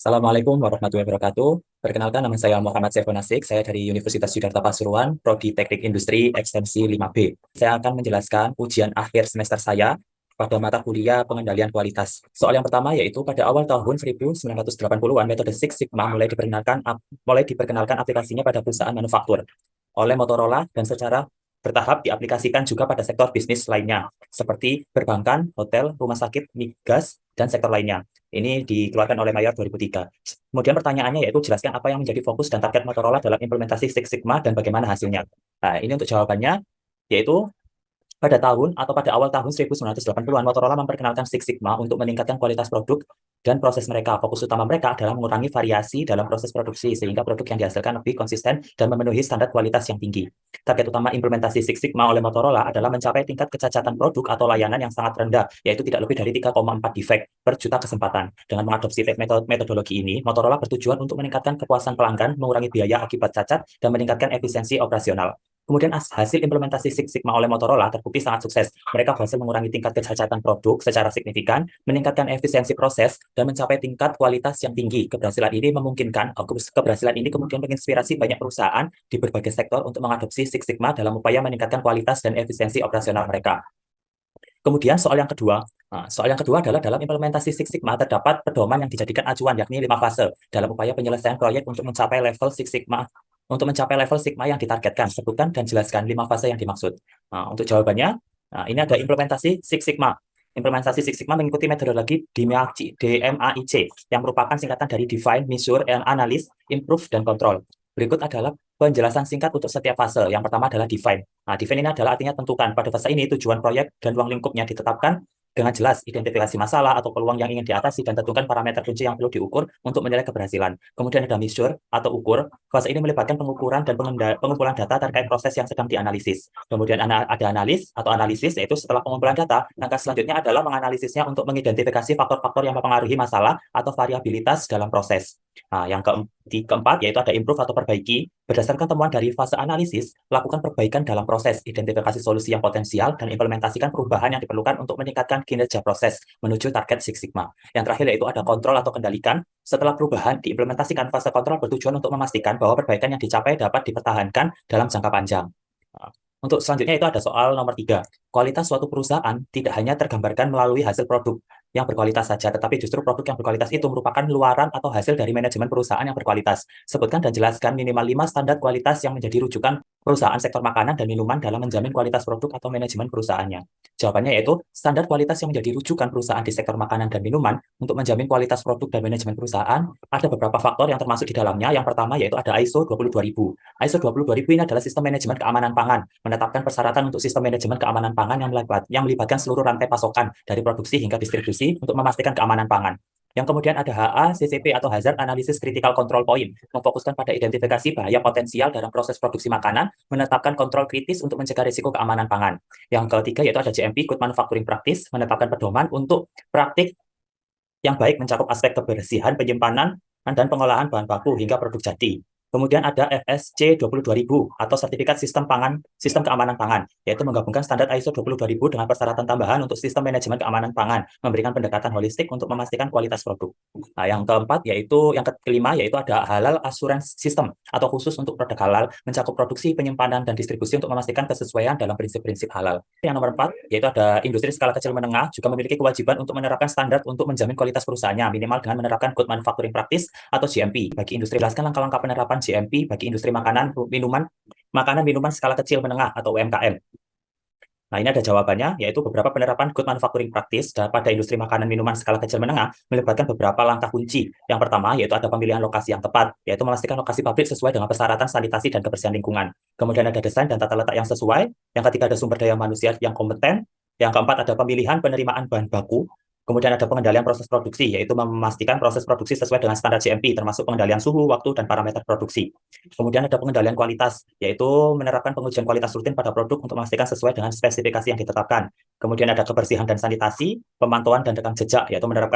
Assalamualaikum warahmatullahi wabarakatuh. Perkenalkan, nama saya Muhammad Saiful Nasik. Saya dari Universitas Yudharta Pasuruan, Prodi Teknik Industri Ekstensi 5B. Saya akan menjelaskan ujian akhir semester saya pada mata kuliah pengendalian kualitas. Soal yang pertama yaitu pada awal tahun 1980-an, metode Six Sigma mulai diperkenalkan aplikasinya pada perusahaan manufaktur oleh Motorola dan secara bertahap diaplikasikan juga pada sektor bisnis lainnya, seperti perbankan, hotel, rumah sakit, migas, dan sektor lainnya. Ini dikeluarkan oleh Mayor 2003. Kemudian pertanyaannya yaitu jelaskan apa yang menjadi fokus dan target Motorola dalam implementasi Six Sigma dan bagaimana hasilnya. Nah, ini untuk jawabannya, yaitu pada tahun atau pada awal tahun 1980-an, Motorola memperkenalkan Six Sigma untuk meningkatkan kualitas produk dan proses mereka. Fokus utama mereka adalah mengurangi variasi dalam proses produksi, sehingga produk yang dihasilkan lebih konsisten dan memenuhi standar kualitas yang tinggi. Target utama implementasi Six Sigma oleh Motorola adalah mencapai tingkat kecacatan produk atau layanan yang sangat rendah, yaitu tidak lebih dari 3,4 defect per juta kesempatan. Dengan mengadopsi metodologi ini, Motorola bertujuan untuk meningkatkan kepuasan pelanggan, mengurangi biaya akibat cacat, dan meningkatkan efisiensi operasional. Kemudian hasil implementasi Six Sigma oleh Motorola terbukti sangat sukses. Mereka berhasil mengurangi tingkat kecacatan produk secara signifikan, meningkatkan efisiensi proses, dan mencapai tingkat kualitas yang tinggi. Keberhasilan ini kemudian menginspirasi banyak perusahaan di berbagai sektor untuk mengadopsi Six Sigma dalam upaya meningkatkan kualitas dan efisiensi operasional mereka. Kemudian soal yang kedua adalah dalam implementasi Six Sigma terdapat pedoman yang dijadikan acuan, yakni 5 fase dalam upaya penyelesaian proyek untuk mencapai level Six Sigma. Untuk mencapai level Sigma yang ditargetkan, sebutkan dan jelaskan 5 fase yang dimaksud. Nah, untuk jawabannya, ini ada implementasi Six Sigma. Implementasi Six Sigma mengikuti metodologi DMAIC yang merupakan singkatan dari Define, Measure, Analyze, Improve, dan Control. Berikut adalah penjelasan singkat untuk setiap fase. Yang pertama adalah define. Nah, define ini adalah artinya tentukan. Pada fase ini, tujuan proyek dan ruang lingkupnya ditetapkan dengan jelas, identifikasi masalah atau peluang yang ingin diatasi, dan tentukan parameter kunci yang perlu diukur untuk menilai keberhasilan. Kemudian ada measure atau ukur. Fase ini melibatkan pengukuran dan pengumpulan data terkait proses yang sedang dianalisis. Kemudian ada analis atau analisis, yaitu setelah pengumpulan data, langkah selanjutnya adalah menganalisisnya untuk mengidentifikasi faktor-faktor yang mempengaruhi masalah atau variabilitas dalam proses. Nah, yang keempat yaitu ada improve atau perbaiki. Berdasarkan temuan dari fase analisis, lakukan perbaikan dalam proses, identifikasi solusi yang potensial, dan implementasikan perubahan yang diperlukan untuk meningkatkan kinerja proses menuju target Six Sigma. Yang terakhir yaitu ada kontrol atau kendalikan. Setelah perubahan diimplementasikan, fase kontrol bertujuan untuk memastikan bahwa perbaikan yang dicapai dapat dipertahankan dalam jangka panjang. Untuk selanjutnya itu ada soal nomor 3. Kualitas suatu perusahaan tidak hanya tergambarkan melalui hasil produk yang berkualitas saja, tetapi justru produk yang berkualitas itu merupakan luaran atau hasil dari manajemen perusahaan yang berkualitas. Sebutkan dan jelaskan minimal 5 standar kualitas yang menjadi rujukan perusahaan sektor makanan dan minuman dalam menjamin kualitas produk atau manajemen perusahaannya. Jawabannya yaitu standar kualitas yang menjadi rujukan perusahaan di sektor makanan dan minuman untuk menjamin kualitas produk dan manajemen perusahaan. Ada beberapa faktor yang termasuk di dalamnya. Yang pertama yaitu ada ISO 22000. ISO 22000 ini adalah sistem manajemen keamanan pangan, menetapkan persyaratan untuk sistem manajemen keamanan pangan yang melibatkan seluruh rantai pasokan dari produksi hingga distribusi untuk memastikan keamanan pangan. Yang kemudian ada HACCP atau Hazard Analysis Critical Control Point, memfokuskan pada identifikasi bahaya potensial dalam proses produksi makanan, menetapkan kontrol kritis untuk mencegah risiko keamanan pangan. Yang ketiga yaitu ada GMP, Good Manufacturing Practice, menetapkan pedoman untuk praktik yang baik mencakup aspek kebersihan, penyimpanan, dan pengolahan bahan baku hingga produk jadi. Kemudian ada FSC 22000 atau Sertifikat Sistem Keamanan Pangan, yaitu menggabungkan standar ISO 22000 dengan persyaratan tambahan untuk sistem manajemen keamanan pangan, memberikan pendekatan holistik untuk memastikan kualitas produk. Nah, yang kelima yaitu ada Halal Assurance System atau khusus untuk produk halal, mencakup produksi, penyimpanan, dan distribusi untuk memastikan kesesuaian dalam prinsip-prinsip halal. Yang nomor 4 yaitu ada industri skala kecil menengah juga memiliki kewajiban untuk menerapkan standar untuk menjamin kualitas perusahaannya, minimal dengan menerapkan Good Manufacturing Practice atau GMP. Bagi industri, jelaskan langkah-langkah penerapan GMP bagi industri makanan, minuman skala kecil menengah atau UMKM. Nah, ini ada jawabannya, yaitu beberapa penerapan Good Manufacturing Practice pada industri makanan minuman skala kecil menengah melibatkan beberapa langkah kunci. Yang pertama, yaitu ada pemilihan lokasi yang tepat, yaitu memastikan lokasi pabrik sesuai dengan persyaratan sanitasi dan kebersihan lingkungan. Kemudian ada desain dan tata letak yang sesuai. Yang ketiga, ada sumber daya manusia yang kompeten. Yang keempat, ada pemilihan penerimaan bahan baku. Kemudian ada pengendalian proses produksi, yaitu memastikan proses produksi sesuai dengan standar GMP, termasuk pengendalian suhu, waktu, dan parameter produksi. Kemudian ada pengendalian kualitas, yaitu menerapkan pengujian kualitas rutin pada produk untuk memastikan sesuai dengan spesifikasi yang ditetapkan. Kemudian ada kebersihan dan sanitasi, pemantauan dan rekam jejak, yaitu menerapkan